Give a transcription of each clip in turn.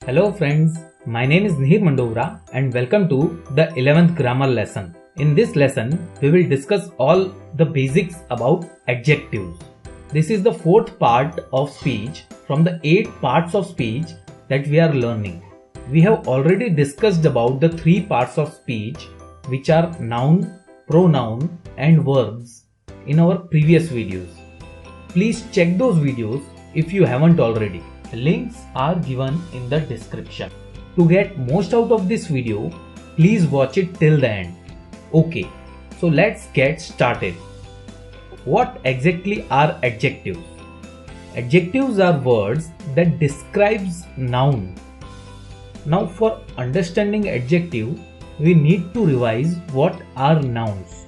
Hello friends, my name is Nihir Mandovra and welcome to the 11th grammar lesson. In this lesson, we will discuss all the basics about adjectives. This is the fourth part of speech from the 8 parts of speech that we are learning. We have already discussed about the 3 parts of speech which are noun, pronoun and verbs in our previous videos. Please check those videos if you haven't already. Links are given in the description. To get most out of this video, please watch it till the end. Okay, so let's get started. What exactly are adjectives? Adjectives are words that describes noun. Now for understanding adjective, we need to revise what are nouns.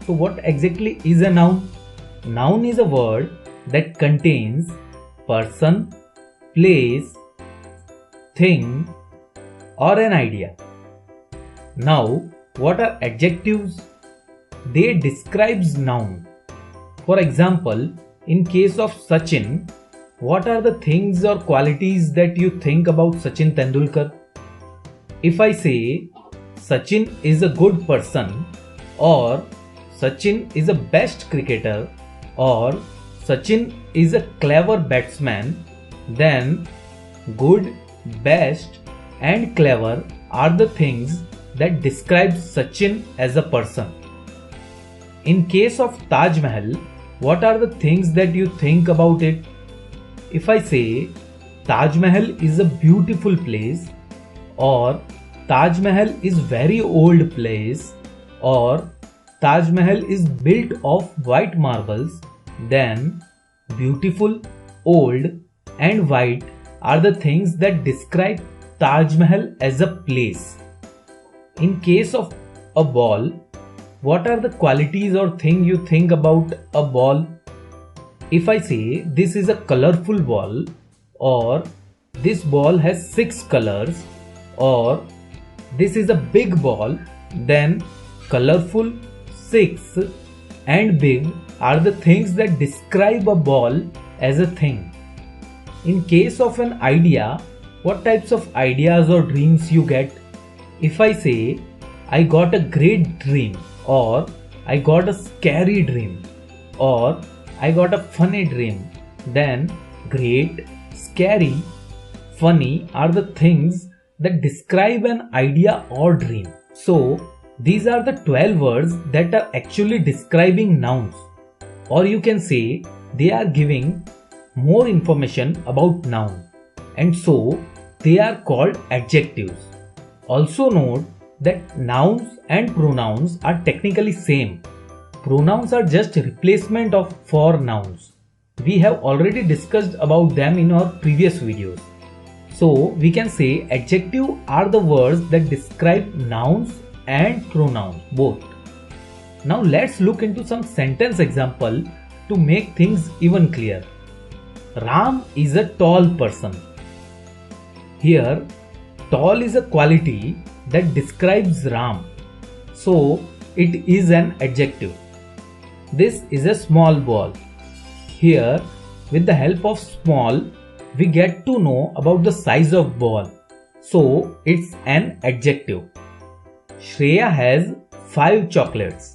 So what exactly is a noun? Noun is a word that contains person, place, thing or an idea. Now, what are adjectives? They describes noun. For example, in case of Sachin, what are the things or qualities that you think about Sachin Tendulkar? If I say Sachin is a good person, or Sachin is a best cricketer, or Sachin is a clever batsman, then good, best and clever are the things that describe Sachin as a person. In case of Taj Mahal, what are the things that you think about it? If I say Taj Mahal is a beautiful place, or Taj Mahal is very old place, or Taj Mahal is built of white marbles, then beautiful, old and white are the things that describe Taj Mahal as a place. In case of a ball, what are the qualities or thing you think about a ball? If I say this is a colorful ball, or this ball has 6 colors, or this is a big ball, then colorful, 6 and big are the things that describe a ball as a thing. In case of an idea, what types of ideas or dreams you get? If I say, I got a great dream, or I got a scary dream, or I got a funny dream, then great, scary, funny are the things that describe an idea or dream. So, these are the 12 words that are actually describing nouns, or you can say they are giving more information about noun, and so they are called adjectives. Also note that nouns and pronouns are technically same. Pronouns are just replacement of for nouns. We have already discussed about them in our previous videos. So we can say adjective are the words that describe nouns and pronouns both. Now let's look into some sentence example to make things even clear. Ram is a tall person. Here, tall is a quality that describes Ram, so it is an adjective. This is a small ball. Here, with the help of small, we get to know about the size of ball, so it's an adjective. Shreya has 5 chocolates.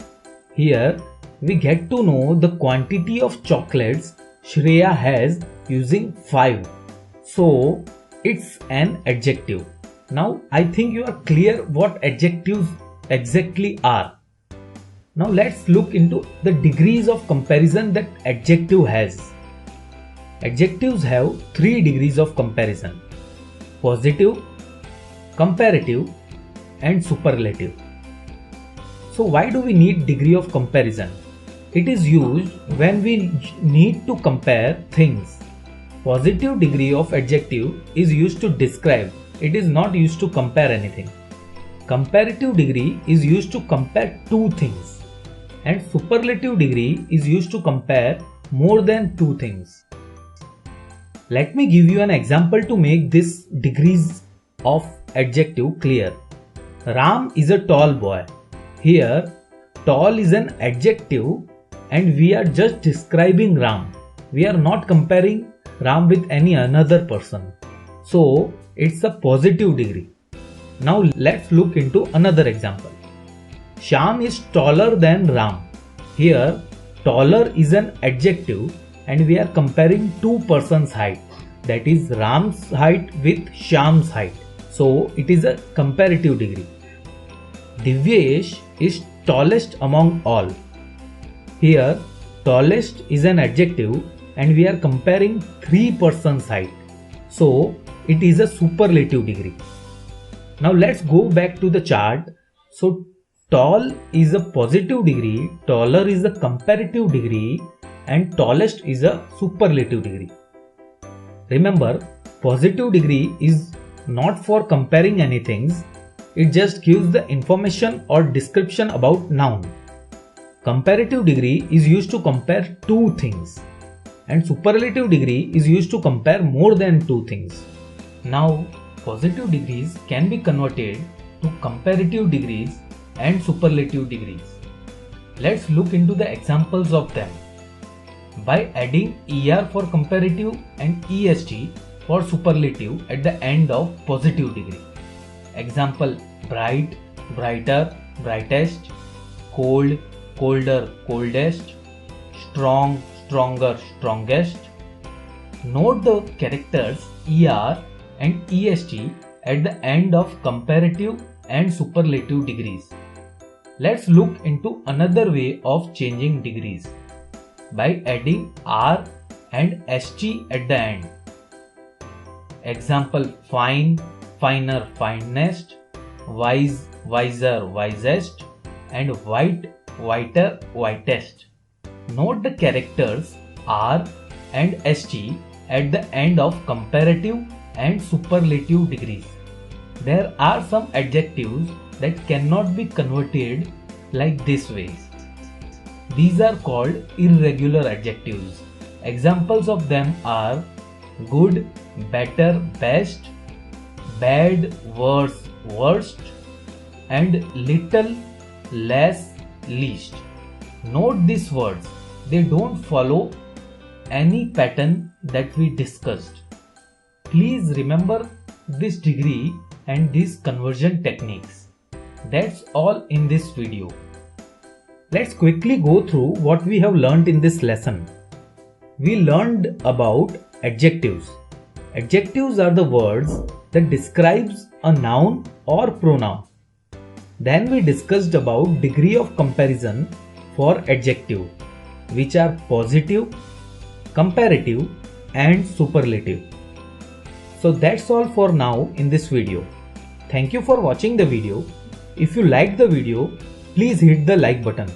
Here, we get to know the quantity of chocolates Shreya has using 5. So, it's an adjective. Now, I think you are clear what adjectives exactly are. Now, let's look into the degrees of comparison that adjective has. Adjectives have 3 degrees of comparison: positive, comparative and superlative. So, why do we need degree of comparison? It is used when we need to compare things. Positive degree of adjective is used to describe, it is not used to compare anything. Comparative degree is used to compare 2 things, and superlative degree is used to compare more than 2 things. Let me give you an example to make this degrees of adjective clear. Ram is a tall boy. Here, tall is an adjective and we are just describing Ram. We are not comparing Ram with any another person. So it's a positive degree. Now let's look into another example. Shyam is taller than Ram. Here, taller is an adjective and we are comparing two persons' height. That is Ram's height with Shyam's height. So it is a comparative degree. Divyesh is tallest among all. Here, tallest is an adjective and we are comparing three persons' height. So it is a superlative degree. Now let's go back to the chart. So tall is a positive degree, taller is a comparative degree, and tallest is a superlative degree. Remember, positive degree is not for comparing anything, it just gives the information or description about noun. Comparative degree is used to compare two things, and superlative degree is used to compare more than two things. Now, positive degrees can be converted to comparative degrees and superlative degrees. Let's look into the examples of them. By adding ER for comparative and EST for superlative at the end of positive degree. Example: bright, brighter, brightest; cold, colder, coldest; strong, stronger, strongest. Note the characters ER and EST at the end of comparative and superlative degrees. Let's look into another way of changing degrees by adding R and ST at the end. Example: fine, finer, finest; wise, wiser, wisest; and white, whiter, whitest. Note the characters R and ST at the end of comparative and superlative degrees. There are some adjectives that cannot be converted like this way. These are called irregular adjectives. Examples of them are good, better, best; bad, worse, worst; and little, less, least. Note these words, they don't follow any pattern that we discussed. Please remember this degree and these conversion techniques. That's all in this video. Let's quickly go through what we have learned in this lesson. We learned about adjectives. Adjectives are the words that describes a noun or pronoun. Then we discussed about degree of comparison for adjective, which are positive, comparative, and superlative. So that's all for now in this video. Thank you for watching the video. If you liked the video, please hit the like button.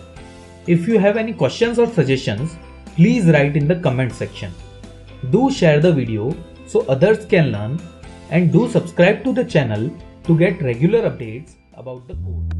If you have any questions or suggestions, please write in the comment section. Do share the video so others can learn, and do subscribe to the channel to get regular updates about the code.